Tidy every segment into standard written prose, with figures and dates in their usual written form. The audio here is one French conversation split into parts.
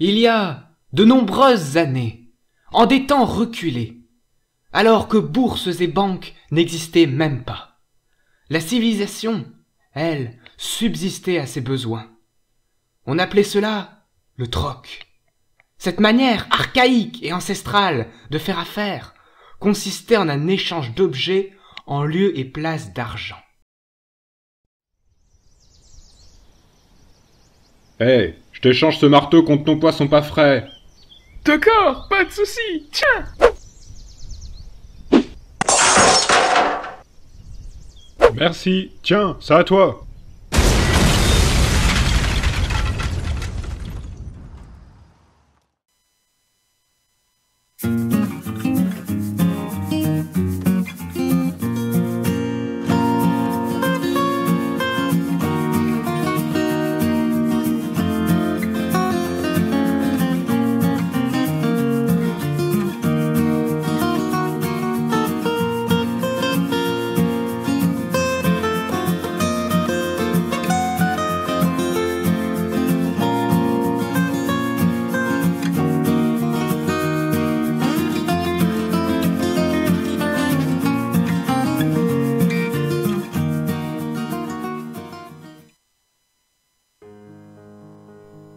Il y a de nombreuses années, en des temps reculés, alors que bourses et banques n'existaient même pas, la civilisation, elle, subsistait à ses besoins. On appelait cela le troc. Cette manière archaïque et ancestrale de faire affaire consistait en un échange d'objets en lieu et place d'argent. Hey, je t'échange ce marteau contre ton poisson pas frais. D'accord, pas de souci. Tiens. Merci, tiens, ça à toi.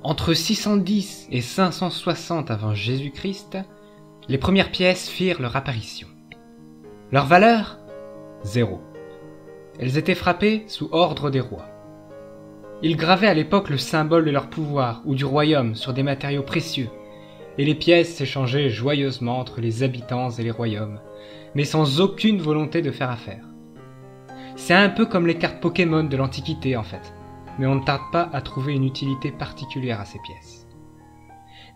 Entre 610 et 560 avant Jésus-Christ, les premières pièces firent leur apparition. Leur valeur ? 0. Elles étaient frappées sous ordre des rois. Ils gravaient à l'époque le symbole de leur pouvoir ou du royaume sur des matériaux précieux, et les pièces s'échangeaient joyeusement entre les habitants et les royaumes, mais sans aucune volonté de faire affaire. C'est un peu comme les cartes Pokémon de l'Antiquité en fait, mais on ne tarde pas à trouver une utilité particulière à ces pièces.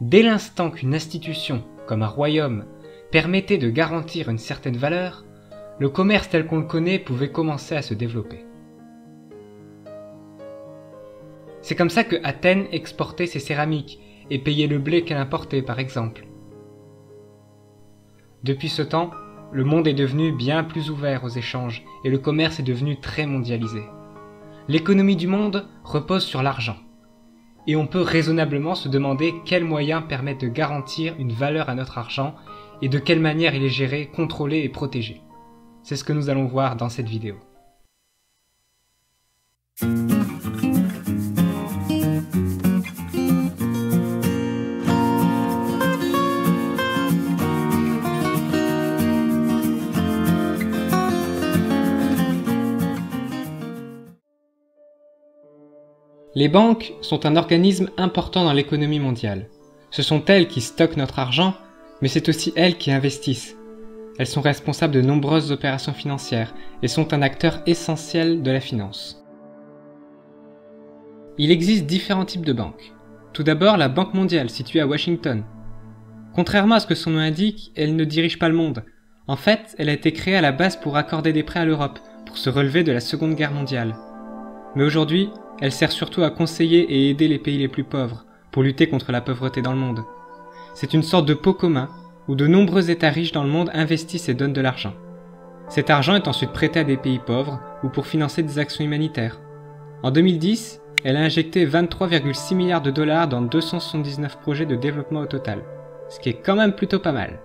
Dès l'instant qu'une institution, comme un royaume, permettait de garantir une certaine valeur, le commerce tel qu'on le connaît pouvait commencer à se développer. C'est comme ça que Athènes exportait ses céramiques et payait le blé qu'elle importait par exemple. Depuis ce temps, le monde est devenu bien plus ouvert aux échanges et le commerce est devenu très mondialisé. L'économie du monde repose sur l'argent, et on peut raisonnablement se demander quels moyens permettent de garantir une valeur à notre argent et de quelle manière il est géré, contrôlé et protégé. C'est ce que nous allons voir dans cette vidéo. Les banques sont un organisme important dans l'économie mondiale. Ce sont elles qui stockent notre argent, mais c'est aussi elles qui investissent. Elles sont responsables de nombreuses opérations financières et sont un acteur essentiel de la finance. Il existe différents types de banques. Tout d'abord, la Banque mondiale, située à Washington. Contrairement à ce que son nom indique, elle ne dirige pas le monde. En fait, elle a été créée à la base pour accorder des prêts à l'Europe, pour se relever de la Seconde Guerre mondiale. Mais aujourd'hui, elle sert surtout à conseiller et aider les pays les plus pauvres, pour lutter contre la pauvreté dans le monde. C'est une sorte de pot commun, où de nombreux États riches dans le monde investissent et donnent de l'argent. Cet argent est ensuite prêté à des pays pauvres, ou pour financer des actions humanitaires. En 2010, elle a injecté 23,6 milliards de dollars dans 279 projets de développement au total, ce qui est quand même plutôt pas mal.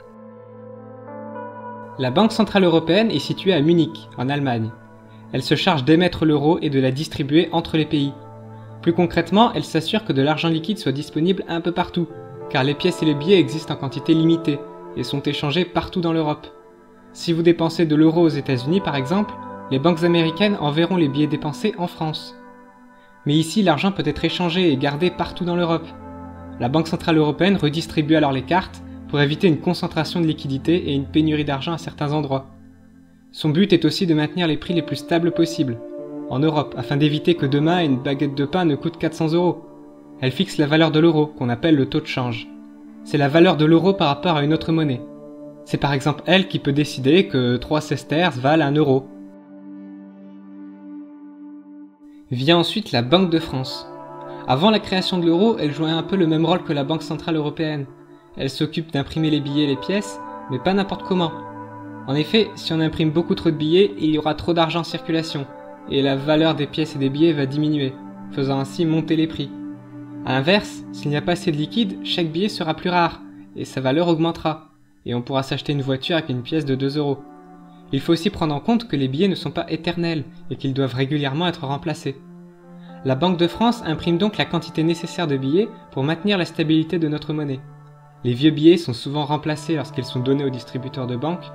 La Banque Centrale Européenne est située à Munich, en Allemagne. Elle se charge d'émettre l'euro et de la distribuer entre les pays. Plus concrètement, elle s'assure que de l'argent liquide soit disponible un peu partout, car les pièces et les billets existent en quantité limitée et sont échangés partout dans l'Europe. Si vous dépensez de l'euro aux États-Unis par exemple, les banques américaines enverront les billets dépensés en France. Mais ici, l'argent peut être échangé et gardé partout dans l'Europe. La Banque Centrale Européenne redistribue alors les cartes pour éviter une concentration de liquidités et une pénurie d'argent à certains endroits. Son but est aussi de maintenir les prix les plus stables possibles en Europe, afin d'éviter que demain une baguette de pain ne coûte 400 €. Elle fixe la valeur de l'euro, qu'on appelle le taux de change. C'est la valeur de l'euro par rapport à une autre monnaie. C'est par exemple elle qui peut décider que 3 sesterces valent 1 euro. Vient ensuite la Banque de France. Avant la création de l'euro, elle jouait un peu le même rôle que la Banque Centrale Européenne. Elle s'occupe d'imprimer les billets et les pièces, mais pas n'importe comment. En effet, si on imprime beaucoup trop de billets, il y aura trop d'argent en circulation, et la valeur des pièces et des billets va diminuer, faisant ainsi monter les prix. A l'inverse, s'il n'y a pas assez de liquide, chaque billet sera plus rare, et sa valeur augmentera, et on pourra s'acheter une voiture avec une pièce de 2 euros. Il faut aussi prendre en compte que les billets ne sont pas éternels, et qu'ils doivent régulièrement être remplacés. La Banque de France imprime donc la quantité nécessaire de billets pour maintenir la stabilité de notre monnaie. Les vieux billets sont souvent remplacés lorsqu'ils sont donnés aux distributeurs de banque,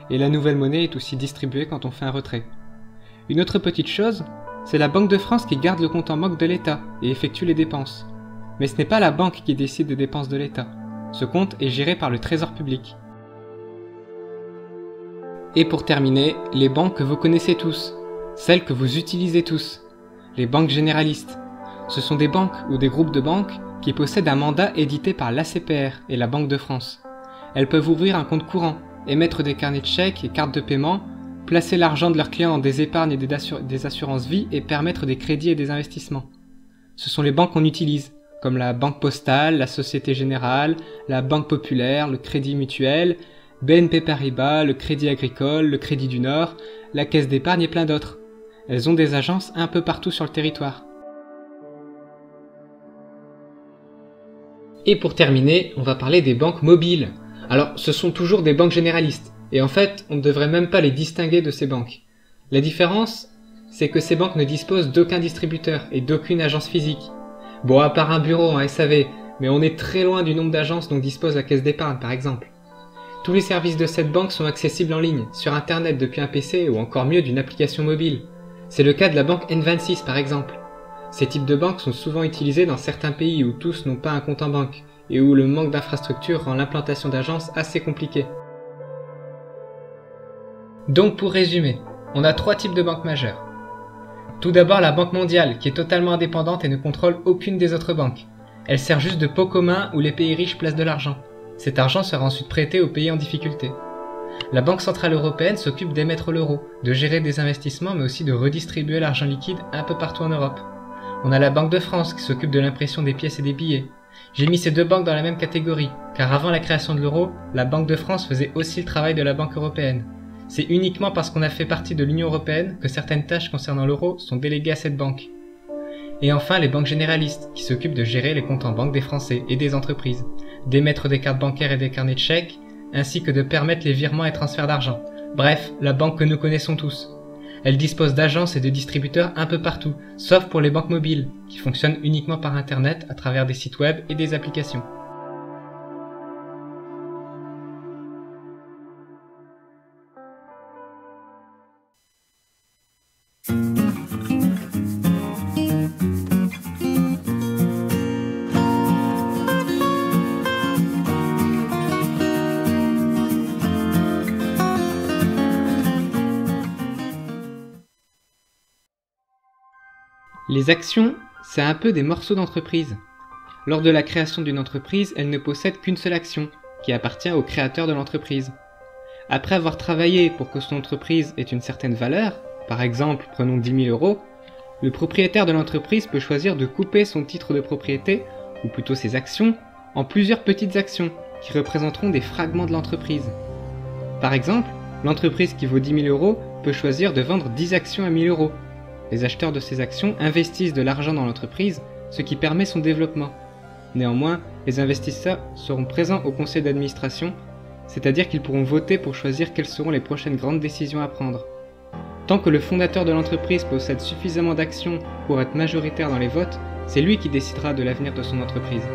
et la nouvelle monnaie est aussi distribuée quand on fait un retrait. Une autre petite chose, c'est la Banque de France qui garde le compte en banque de l'État et effectue les dépenses. Mais ce n'est pas la banque qui décide des dépenses de l'État. Ce compte est géré par le Trésor public. Et pour terminer, les banques que vous connaissez tous, celles que vous utilisez tous, les banques généralistes. Ce sont des banques ou des groupes de banques qui possèdent un mandat édité par l'ACPR et la Banque de France. Elles peuvent ouvrir un compte courant, émettre des carnets de chèques et cartes de paiement, placer l'argent de leurs clients dans des épargnes et des assurances vie et permettre des crédits et des investissements. Ce sont les banques qu'on utilise, comme la Banque Postale, la Société Générale, la Banque Populaire, le Crédit Mutuel, BNP Paribas, le Crédit Agricole, le Crédit du Nord, la Caisse d'épargne et plein d'autres. Elles ont des agences un peu partout sur le territoire. Et pour terminer, on va parler des banques mobiles. Alors, ce sont toujours des banques généralistes, et en fait, on ne devrait même pas les distinguer de ces banques. La différence, c'est que ces banques ne disposent d'aucun distributeur et d'aucune agence physique. Bon, à part un bureau en SAV, mais on est très loin du nombre d'agences dont dispose la Caisse d'épargne par exemple. Tous les services de cette banque sont accessibles en ligne, sur internet depuis un PC ou encore mieux d'une application mobile. C'est le cas de la banque N26 par exemple. Ces types de banques sont souvent utilisés dans certains pays où tous n'ont pas un compte en banque, et où le manque d'infrastructures rend l'implantation d'agences assez compliquée. Donc pour résumer, on a 3 types de banques majeures. Tout d'abord la Banque mondiale, qui est totalement indépendante et ne contrôle aucune des autres banques. Elle sert juste de pot commun où les pays riches placent de l'argent. Cet argent sera ensuite prêté aux pays en difficulté. La Banque centrale européenne s'occupe d'émettre l'euro, de gérer des investissements mais aussi de redistribuer l'argent liquide un peu partout en Europe. On a la Banque de France qui s'occupe de l'impression des pièces et des billets. J'ai mis ces deux banques dans la même catégorie, car avant la création de l'euro, la Banque de France faisait aussi le travail de la Banque européenne. C'est uniquement parce qu'on a fait partie de l'Union européenne que certaines tâches concernant l'euro sont déléguées à cette banque. Et enfin les banques généralistes, qui s'occupent de gérer les comptes en banque des Français et des entreprises, d'émettre des cartes bancaires et des carnets de chèques, ainsi que de permettre les virements et transferts d'argent. Bref, la banque que nous connaissons tous. Elle dispose d'agences et de distributeurs un peu partout, sauf pour les banques mobiles, qui fonctionnent uniquement par internet à travers des sites web et des applications. Les actions, c'est un peu des morceaux d'entreprise. Lors de la création d'une entreprise, elle ne possède qu'une seule action, qui appartient au créateur de l'entreprise. Après avoir travaillé pour que son entreprise ait une certaine valeur, par exemple, prenons 10 000 €, le propriétaire de l'entreprise peut choisir de couper son titre de propriété, ou plutôt ses actions, en plusieurs petites actions, qui représenteront des fragments de l'entreprise. Par exemple, l'entreprise qui vaut 10 000 € peut choisir de vendre 10 actions à 1 000 €. Les acheteurs de ces actions investissent de l'argent dans l'entreprise, ce qui permet son développement. Néanmoins, les investisseurs seront présents au conseil d'administration, c'est-à-dire qu'ils pourront voter pour choisir quelles seront les prochaines grandes décisions à prendre. Tant que le fondateur de l'entreprise possède suffisamment d'actions pour être majoritaire dans les votes, c'est lui qui décidera de l'avenir de son entreprise.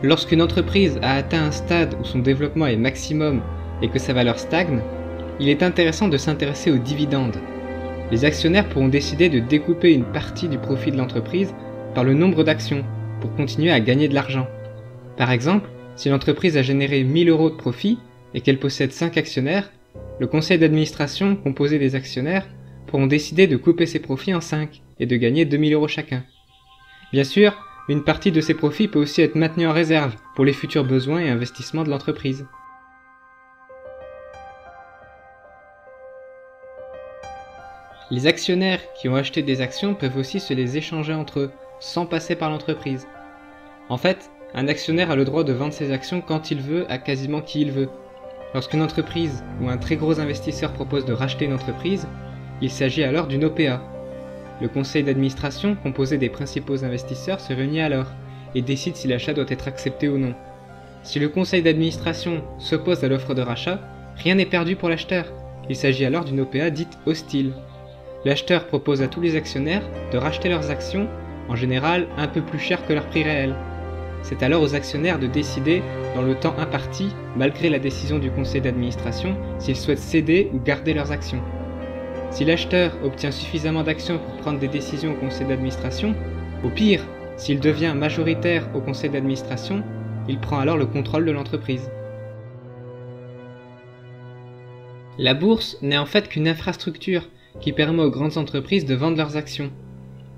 Lorsqu'une entreprise a atteint un stade où son développement est maximum et que sa valeur stagne, il est intéressant de s'intéresser aux dividendes. Les actionnaires pourront décider de découper une partie du profit de l'entreprise par le nombre d'actions pour continuer à gagner de l'argent. Par exemple, si l'entreprise a généré 1 000 € de profit et qu'elle possède 5 actionnaires, le conseil d'administration composé des actionnaires pourront décider de couper ces profits en 5 et de gagner 2 000 € chacun. Bien sûr, une partie de ces profits peut aussi être maintenue en réserve pour les futurs besoins et investissements de l'entreprise. Les actionnaires qui ont acheté des actions peuvent aussi se les échanger entre eux, sans passer par l'entreprise. En fait, un actionnaire a le droit de vendre ses actions quand il veut à quasiment qui il veut. Lorsqu'une entreprise ou un très gros investisseur propose de racheter une entreprise, il s'agit alors d'une OPA. Le conseil d'administration, composé des principaux investisseurs, se réunit alors et décide si l'achat doit être accepté ou non. Si le conseil d'administration s'oppose à l'offre de rachat, rien n'est perdu pour l'acheteur. Il s'agit alors d'une OPA dite hostile. L'acheteur propose à tous les actionnaires de racheter leurs actions, en général un peu plus cher que leur prix réel. C'est alors aux actionnaires de décider, dans le temps imparti, malgré la décision du conseil d'administration, s'ils souhaitent céder ou garder leurs actions. Si l'acheteur obtient suffisamment d'actions pour prendre des décisions au conseil d'administration, au pire, s'il devient majoritaire au conseil d'administration, il prend alors le contrôle de l'entreprise. La bourse n'est en fait qu'une infrastructure qui permet aux grandes entreprises de vendre leurs actions.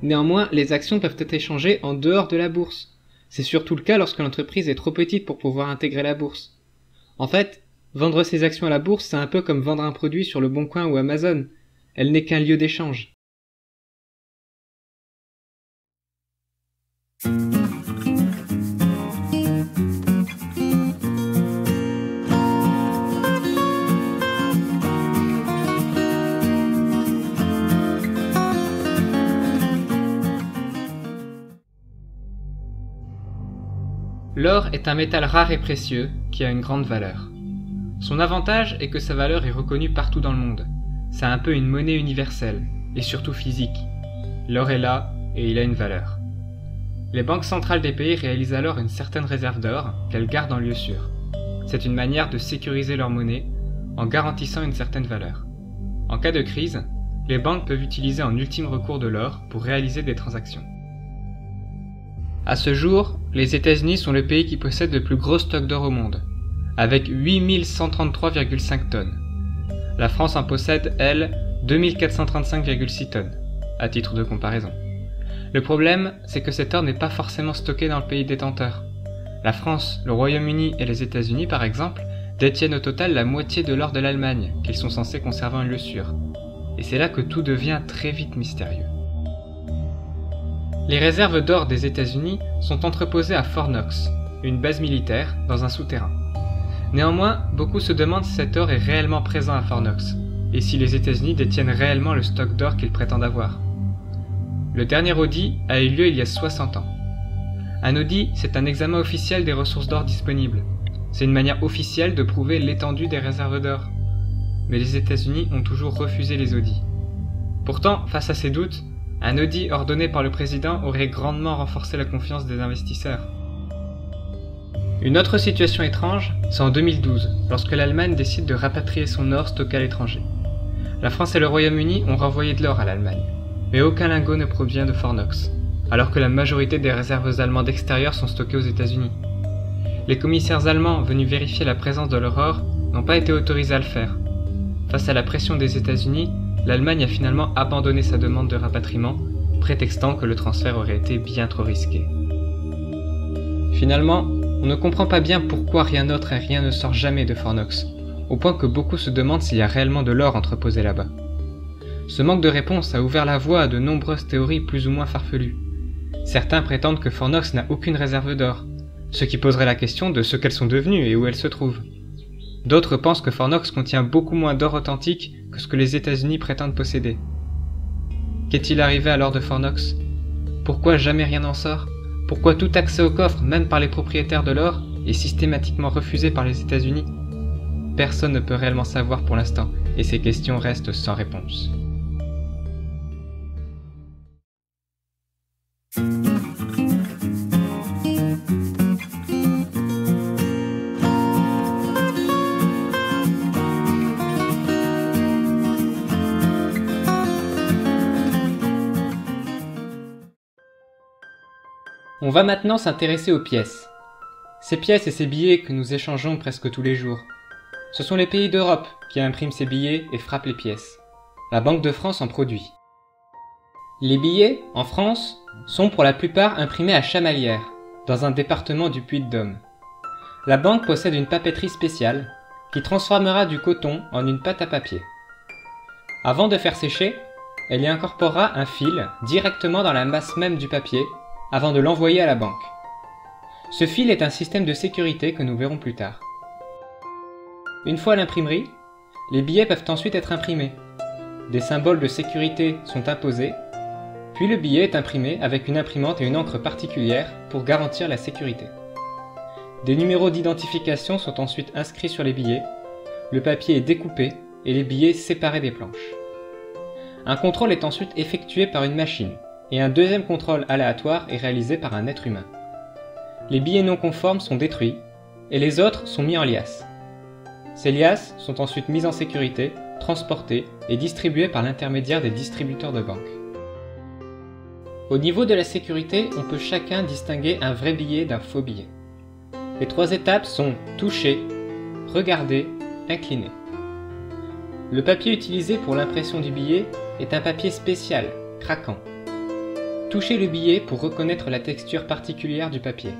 Néanmoins, les actions peuvent être échangées en dehors de la bourse. C'est surtout le cas lorsque l'entreprise est trop petite pour pouvoir intégrer la bourse. En fait, vendre ses actions à la bourse, c'est un peu comme vendre un produit sur le Bon Coin ou Amazon. Elle n'est qu'un lieu d'échange. L'or est un métal rare et précieux qui a une grande valeur. Son avantage est que sa valeur est reconnue partout dans le monde. C'est un peu une monnaie universelle, et surtout physique. L'or est là, et il a une valeur. Les banques centrales des pays réalisent alors une certaine réserve d'or qu'elles gardent en lieu sûr. C'est une manière de sécuriser leur monnaie en garantissant une certaine valeur. En cas de crise, les banques peuvent utiliser en ultime recours de l'or pour réaliser des transactions. À ce jour, les États-Unis sont le pays qui possède le plus gros stock d'or au monde, avec 8133,5 tonnes. La France en possède, elle, 2435,6 tonnes, à titre de comparaison. Le problème, c'est que cet or n'est pas forcément stocké dans le pays détenteur. La France, le Royaume-Uni et les États-Unis, par exemple, détiennent au total la moitié de l'or de l'Allemagne, qu'ils sont censés conserver en lieu sûr. Et c'est là que tout devient très vite mystérieux. Les réserves d'or des États-Unis sont entreposées à Fort Knox, une base militaire, dans un souterrain. Néanmoins, beaucoup se demandent si cet or est réellement présent à Fort Knox, et si les États-Unis détiennent réellement le stock d'or qu'ils prétendent avoir. Le dernier audit a eu lieu il y a 60 ans. Un audit, c'est un examen officiel des ressources d'or disponibles. C'est une manière officielle de prouver l'étendue des réserves d'or. Mais les États-Unis ont toujours refusé les audits. Pourtant, face à ces doutes, un audit ordonné par le président aurait grandement renforcé la confiance des investisseurs. Une autre situation étrange, c'est en 2012, lorsque l'Allemagne décide de rapatrier son or stocké à l'étranger. La France et le Royaume-Uni ont renvoyé de l'or à l'Allemagne, mais aucun lingot ne provient de Fort Knox, alors que la majorité des réserves allemandes extérieures sont stockées aux États-Unis. Les commissaires allemands venus vérifier la présence de leur or n'ont pas été autorisés à le faire. Face à la pression des États-Unis, l'Allemagne a finalement abandonné sa demande de rapatriement, prétextant que le transfert aurait été bien trop risqué. Finalement, on ne comprend pas bien pourquoi rien d'autre et rien ne sort jamais de Fort Knox, au point que beaucoup se demandent s'il y a réellement de l'or entreposé là-bas. Ce manque de réponse a ouvert la voie à de nombreuses théories plus ou moins farfelues. Certains prétendent que Fort Knox n'a aucune réserve d'or, ce qui poserait la question de ce qu'elles sont devenues et où elles se trouvent. D'autres pensent que Fort Knox contient beaucoup moins d'or authentique que ce que les États-Unis prétendent posséder. Qu'est-il arrivé à l'or de Fort Knox? Pourquoi jamais rien n'en sort? Pourquoi tout accès au coffre, même par les propriétaires de l'or, est systématiquement refusé par les États-Unis? Personne ne peut réellement savoir pour l'instant, et ces questions restent sans réponse. On va maintenant s'intéresser aux pièces. Ces pièces et ces billets que nous échangeons presque tous les jours. Ce sont les pays d'Europe qui impriment ces billets et frappent les pièces. La Banque de France en produit. Les billets, en France, sont pour la plupart imprimés à Chamalières, dans un département du Puy-de-Dôme. La banque possède une papeterie spéciale qui transformera du coton en une pâte à papier. Avant de faire sécher, elle y incorporera un fil directement dans la masse même du papier avant de l'envoyer à la banque. Ce fil est un système de sécurité que nous verrons plus tard. Une fois à l'imprimerie, les billets peuvent ensuite être imprimés. Des symboles de sécurité sont apposés Puis le billet est imprimé avec une imprimante et une encre particulière pour garantir la sécurité. Des numéros d'identification sont ensuite inscrits sur les billets, le papier est découpé et les billets séparés des planches. Un contrôle est ensuite effectué par une machine, et un deuxième contrôle aléatoire est réalisé par un être humain. Les billets non conformes sont détruits, et les autres sont mis en liasses. Ces liasses sont ensuite mises en sécurité, transportées et distribuées par l'intermédiaire des distributeurs de banque. Au niveau de la sécurité, on peut chacun distinguer un vrai billet d'un faux billet. Les 3 étapes sont toucher, regarder, incliner. Le papier utilisé pour l'impression du billet est un papier spécial, craquant. Touchez le billet pour reconnaître la texture particulière du papier.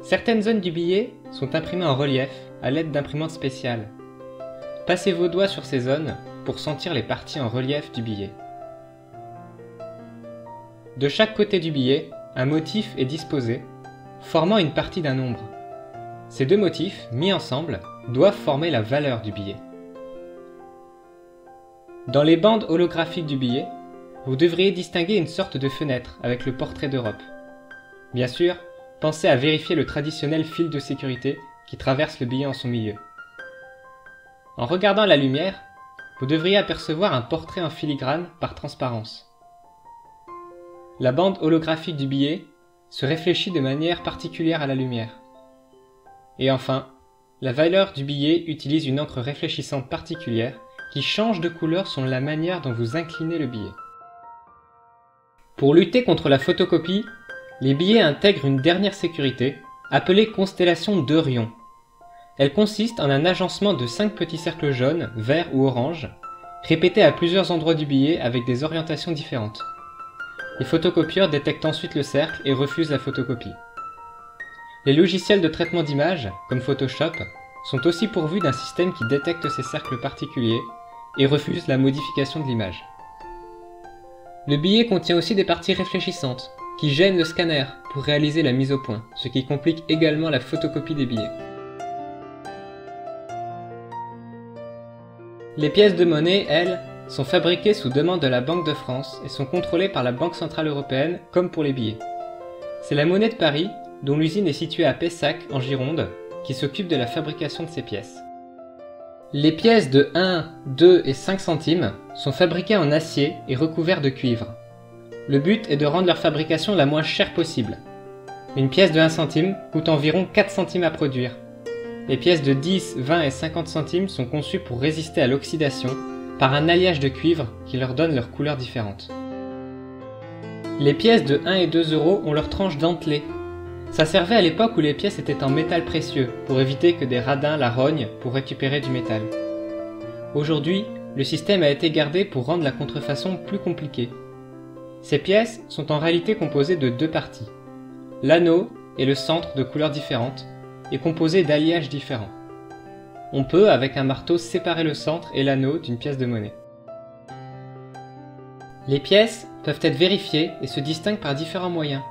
Certaines zones du billet sont imprimées en relief à l'aide d'imprimantes spéciales. Passez vos doigts sur ces zones pour sentir les parties en relief du billet. De chaque côté du billet, un motif est disposé, formant une partie d'un nombre. Ces 2 motifs, mis ensemble, doivent former la valeur du billet. Dans les bandes holographiques du billet, vous devriez distinguer une sorte de fenêtre avec le portrait d'Europe. Bien sûr, pensez à vérifier le traditionnel fil de sécurité qui traverse le billet en son milieu. En regardant la lumière, vous devriez apercevoir un portrait en filigrane par transparence. La bande holographique du billet se réfléchit de manière particulière à la lumière. Et enfin, la valeur du billet utilise une encre réfléchissante particulière qui change de couleur selon la manière dont vous inclinez le billet. Pour lutter contre la photocopie, les billets intègrent une dernière sécurité, appelée constellation d'Orion. Elle consiste en un agencement de 5 petits cercles jaunes, verts ou oranges, répétés à plusieurs endroits du billet avec des orientations différentes. Les photocopieurs détectent ensuite le cercle et refusent la photocopie. Les logiciels de traitement d'images, comme Photoshop, sont aussi pourvus d'un système qui détecte ces cercles particuliers et refuse la modification de l'image. Le billet contient aussi des parties réfléchissantes, qui gênent le scanner pour réaliser la mise au point, ce qui complique également la photocopie des billets. Les pièces de monnaie, elles, sont fabriquées sous demande de la Banque de France et sont contrôlées par la Banque Centrale Européenne comme pour les billets. C'est la Monnaie de Paris, dont l'usine est située à Pessac, en Gironde, qui s'occupe de la fabrication de ces pièces. Les pièces de 1, 2 et 5 centimes sont fabriquées en acier et recouvertes de cuivre. Le but est de rendre leur fabrication la moins chère possible. Une pièce de 1 centime coûte environ 4 centimes à produire. Les pièces de 10, 20 et 50 centimes sont conçues pour résister à l'oxydation par un alliage de cuivre qui leur donne leurs couleurs différentes. Les pièces de 1 et 2 euros ont leur tranche dentelée. Ça servait à l'époque où les pièces étaient en métal précieux, pour éviter que des radins la rognent pour récupérer du métal. Aujourd'hui, le système a été gardé pour rendre la contrefaçon plus compliquée. Ces pièces sont en réalité composées de 2 parties. L'anneau et le centre de couleurs différentes, est composé d'alliages différents. On peut, avec un marteau, séparer le centre et l'anneau d'une pièce de monnaie. Les pièces peuvent être vérifiées et se distinguent par différents moyens.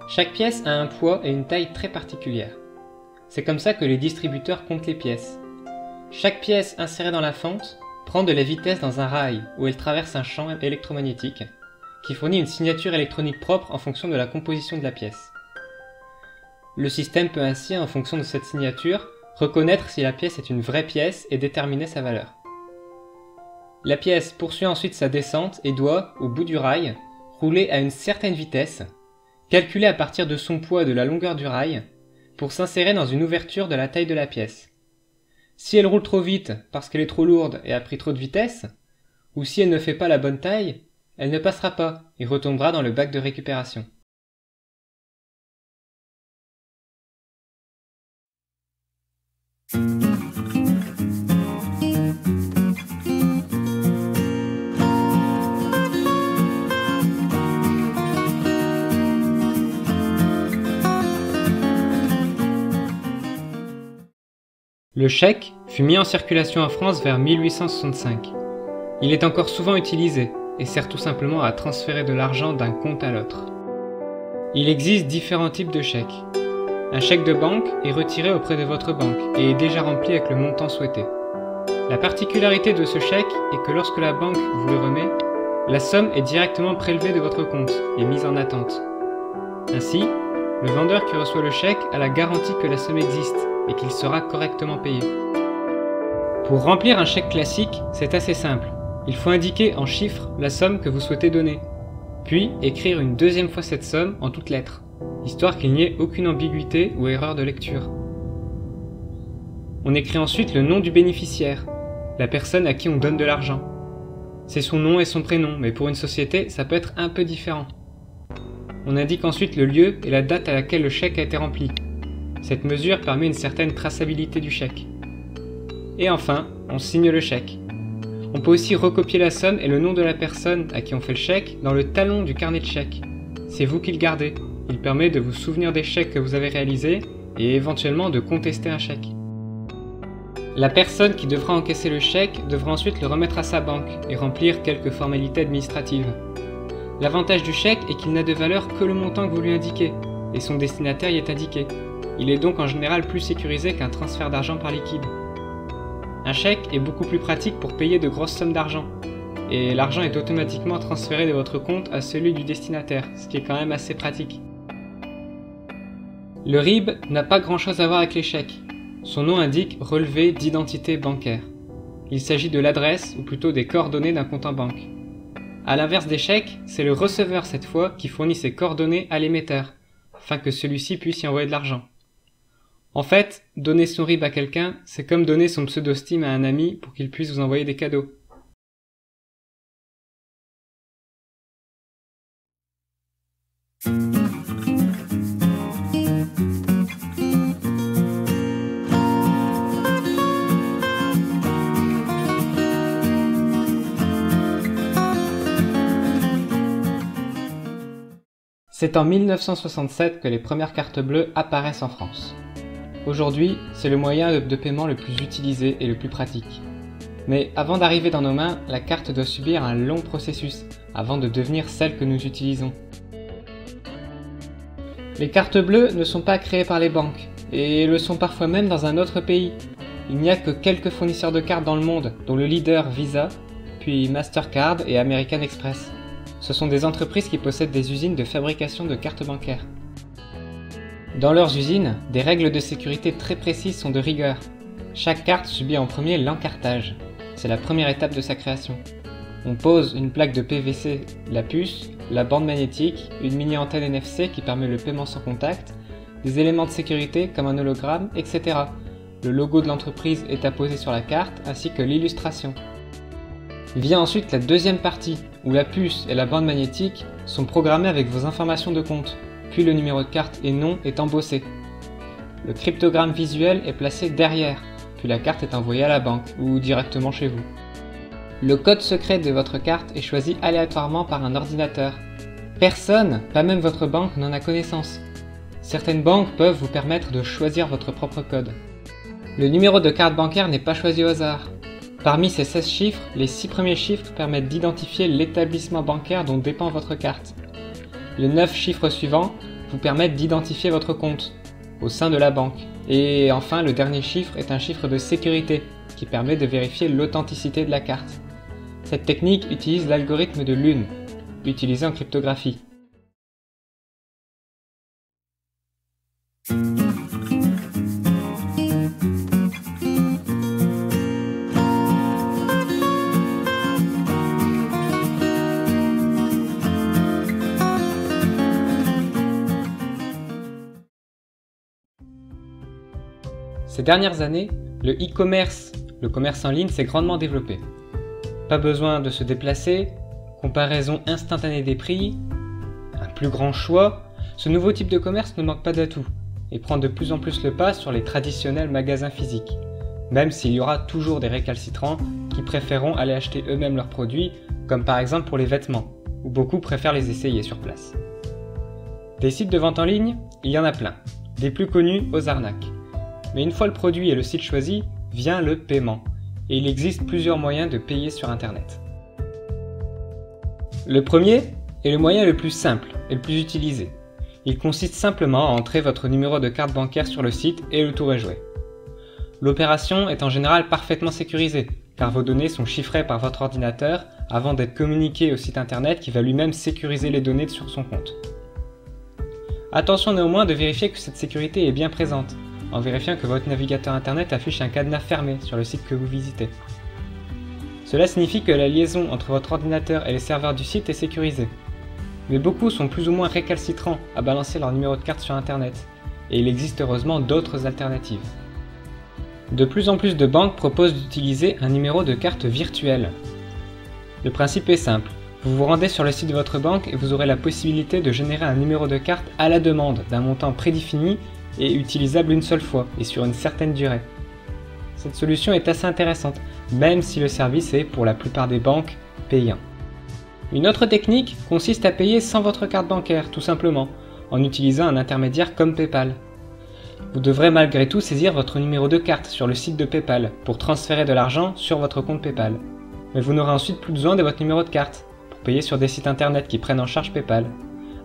Chaque pièce a un poids et une taille très particulière. C'est comme ça que les distributeurs comptent les pièces. Chaque pièce insérée dans la fente prend de la vitesse dans un rail où elle traverse un champ électromagnétique qui fournit une signature électronique propre en fonction de la composition de la pièce. Le système peut ainsi, en fonction de cette signature, reconnaître si la pièce est une vraie pièce et déterminer sa valeur. La pièce poursuit ensuite sa descente et doit, au bout du rail, rouler à une certaine vitesse, calculée à partir de son poids et de la longueur du rail, pour s'insérer dans une ouverture de la taille de la pièce. Si elle roule trop vite parce qu'elle est trop lourde et a pris trop de vitesse, ou si elle ne fait pas la bonne taille, elle ne passera pas et retombera dans le bac de récupération. Le chèque fut mis en circulation en France vers 1865. Il est encore souvent utilisé et sert tout simplement à transférer de l'argent d'un compte à l'autre. Il existe différents types de chèques. Un chèque de banque est retiré auprès de votre banque et est déjà rempli avec le montant souhaité. La particularité de ce chèque est que lorsque la banque vous le remet, La somme est directement prélevée de votre compte et mise en attente. Ainsi, le vendeur qui reçoit le chèque a la garantie que la somme existe et qu'il sera correctement payé. Pour remplir un chèque classique, c'est assez simple. Il faut indiquer en chiffres la somme que vous souhaitez donner, puis écrire une deuxième fois cette somme en toutes lettres, histoire qu'il n'y ait aucune ambiguïté ou erreur de lecture. On écrit ensuite le nom du bénéficiaire, la personne à qui on donne de l'argent. C'est son nom et son prénom, mais pour une société, ça peut être un peu différent. On indique ensuite le lieu et la date à laquelle le chèque a été rempli. Cette mesure permet une certaine traçabilité du chèque. Et enfin, on signe le chèque. On peut aussi recopier la somme et le nom de la personne à qui on fait le chèque dans le talon du carnet de chèques. C'est vous qui le gardez. Il permet de vous souvenir des chèques que vous avez réalisés et éventuellement de contester un chèque. La personne qui devra encaisser le chèque devra ensuite le remettre à sa banque et remplir quelques formalités administratives. L'avantage du chèque est qu'il n'a de valeur que le montant que vous lui indiquez, et son destinataire y est indiqué. Il est donc en général plus sécurisé qu'un transfert d'argent par liquide. Un chèque est beaucoup plus pratique pour payer de grosses sommes d'argent, et l'argent est automatiquement transféré de votre compte à celui du destinataire, ce qui est quand même assez pratique. Le RIB n'a pas grand chose à voir avec les chèques. Son nom indique relevé d'identité bancaire. Il s'agit de l'adresse, ou plutôt des coordonnées d'un compte en banque. A l'inverse des chèques, c'est le receveur cette fois qui fournit ses coordonnées à l'émetteur, afin que celui-ci puisse y envoyer de l'argent. En fait, donner son RIB à quelqu'un, c'est comme donner son pseudo-Steam à un ami pour qu'il puisse vous envoyer des cadeaux. C'est en 1967 que les premières cartes bleues apparaissent en France. Aujourd'hui, c'est le moyen de paiement le plus utilisé et le plus pratique. Mais avant d'arriver dans nos mains, la carte doit subir un long processus avant de devenir celle que nous utilisons. Les cartes bleues ne sont pas créées par les banques, et le sont parfois même dans un autre pays. Il n'y a que quelques fournisseurs de cartes dans le monde, dont le leader Visa, puis Mastercard et American Express. Ce sont des entreprises qui possèdent des usines de fabrication de cartes bancaires. Dans leurs usines, des règles de sécurité très précises sont de rigueur. Chaque carte subit en premier l'encartage. C'est la première étape de sa création. On pose une plaque de PVC, la puce, la bande magnétique, une mini-antenne NFC qui permet le paiement sans contact, des éléments de sécurité comme un hologramme, etc. Le logo de l'entreprise est apposé sur la carte ainsi que l'illustration. Vient ensuite la deuxième partie, où la puce et la bande magnétique sont programmées avec vos informations de compte, puis le numéro de carte et nom est embossé. Le cryptogramme visuel est placé derrière, puis la carte est envoyée à la banque ou directement chez vous. Le code secret de votre carte est choisi aléatoirement par un ordinateur. Personne, pas même votre banque, n'en a connaissance. Certaines banques peuvent vous permettre de choisir votre propre code. Le numéro de carte bancaire n'est pas choisi au hasard. Parmi ces 16 chiffres, les 6 premiers chiffres permettent d'identifier l'établissement bancaire dont dépend votre carte. Les 9 chiffres suivants vous permettent d'identifier votre compte au sein de la banque. Et enfin, le dernier chiffre est un chiffre de sécurité qui permet de vérifier l'authenticité de la carte. Cette technique utilise l'algorithme de Lune, utilisé en cryptographie. Ces dernières années, le e-commerce, le commerce en ligne, s'est grandement développé. Pas besoin de se déplacer, comparaison instantanée des prix, un plus grand choix, ce nouveau type de commerce ne manque pas d'atouts et prend de plus en plus le pas sur les traditionnels magasins physiques, même s'il y aura toujours des récalcitrants qui préféreront aller acheter eux-mêmes leurs produits, comme par exemple pour les vêtements, où beaucoup préfèrent les essayer sur place. Des sites de vente en ligne, il y en a plein, des plus connus aux arnaques. Mais une fois le produit et le site choisi, vient le paiement, et il existe plusieurs moyens de payer sur Internet. Le premier est le moyen le plus simple et le plus utilisé. Il consiste simplement à entrer votre numéro de carte bancaire sur le site et le tour est joué. L'opération est en général parfaitement sécurisée, car vos données sont chiffrées par votre ordinateur avant d'être communiquées au site internet qui va lui-même sécuriser les données sur son compte. Attention néanmoins de vérifier que cette sécurité est bien présente, en vérifiant que votre navigateur internet affiche un cadenas fermé sur le site que vous visitez. Cela signifie que la liaison entre votre ordinateur et les serveurs du site est sécurisée. Mais beaucoup sont plus ou moins récalcitrants à balancer leur numéro de carte sur internet, et il existe heureusement d'autres alternatives. De plus en plus de banques proposent d'utiliser un numéro de carte virtuel. Le principe est simple, vous vous rendez sur le site de votre banque et vous aurez la possibilité de générer un numéro de carte à la demande d'un montant prédéfini et utilisable une seule fois et sur une certaine durée. Cette solution est assez intéressante, même si le service est, pour la plupart des banques, payant. Une autre technique consiste à payer sans votre carte bancaire, tout simplement, en utilisant un intermédiaire comme PayPal. Vous devrez malgré tout saisir votre numéro de carte sur le site de PayPal pour transférer de l'argent sur votre compte PayPal. Mais vous n'aurez ensuite plus besoin de votre numéro de carte pour payer sur des sites internet qui prennent en charge PayPal.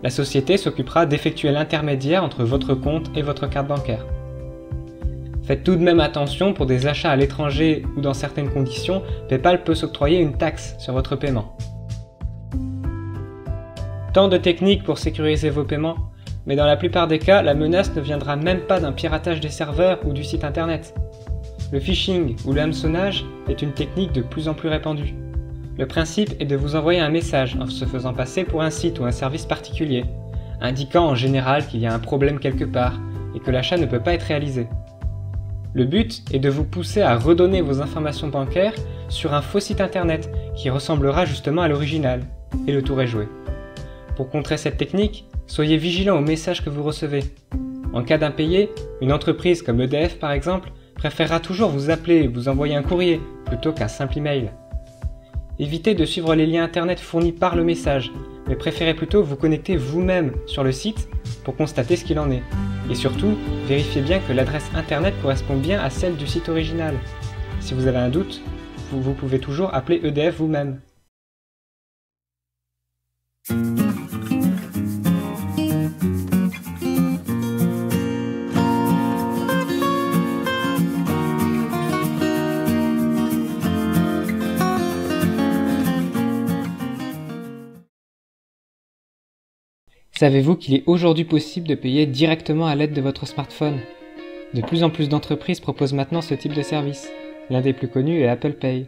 La société s'occupera d'effectuer l'intermédiaire entre votre compte et votre carte bancaire. Faites tout de même attention, pour des achats à l'étranger ou dans certaines conditions, PayPal peut s'octroyer une taxe sur votre paiement. Tant de techniques pour sécuriser vos paiements, mais dans la plupart des cas, la menace ne viendra même pas d'un piratage des serveurs ou du site internet. Le phishing ou le hameçonnage est une technique de plus en plus répandue. Le principe est de vous envoyer un message en se faisant passer pour un site ou un service particulier, indiquant en général qu'il y a un problème quelque part et que l'achat ne peut pas être réalisé. Le but est de vous pousser à redonner vos informations bancaires sur un faux site internet qui ressemblera justement à l'original, et le tour est joué. Pour contrer cette technique, soyez vigilant aux messages que vous recevez. En cas d'impayé, une entreprise comme EDF par exemple préférera toujours vous appeler ou vous envoyer un courrier plutôt qu'un simple email. Évitez de suivre les liens internet fournis par le message, mais préférez plutôt vous connecter vous-même sur le site pour constater ce qu'il en est. Et surtout, vérifiez bien que l'adresse internet correspond bien à celle du site original. Si vous avez un doute, vous pouvez toujours appeler EDF vous-même. Savez-vous qu'il est aujourd'hui possible de payer directement à l'aide de votre smartphone? De plus en plus d'entreprises proposent maintenant ce type de service. L'un des plus connus est Apple Pay.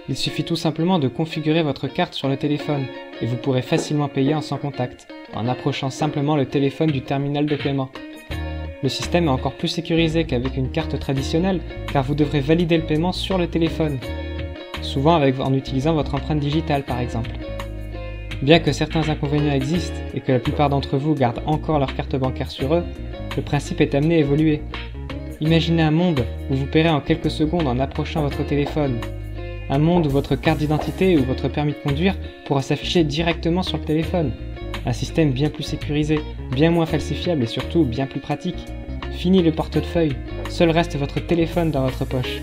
Il suffit tout simplement de configurer votre carte sur le téléphone et vous pourrez facilement payer en sans contact, en approchant simplement le téléphone du terminal de paiement. Le système est encore plus sécurisé qu'avec une carte traditionnelle car vous devrez valider le paiement sur le téléphone, souvent en utilisant votre empreinte digitale par exemple. Bien que certains inconvénients existent et que la plupart d'entre vous gardent encore leur carte bancaire sur eux, le principe est amené à évoluer. Imaginez un monde où vous paierez en quelques secondes en approchant votre téléphone. Un monde où votre carte d'identité ou votre permis de conduire pourra s'afficher directement sur le téléphone. Un système bien plus sécurisé, bien moins falsifiable et surtout bien plus pratique. Fini le portefeuille, seul reste votre téléphone dans votre poche.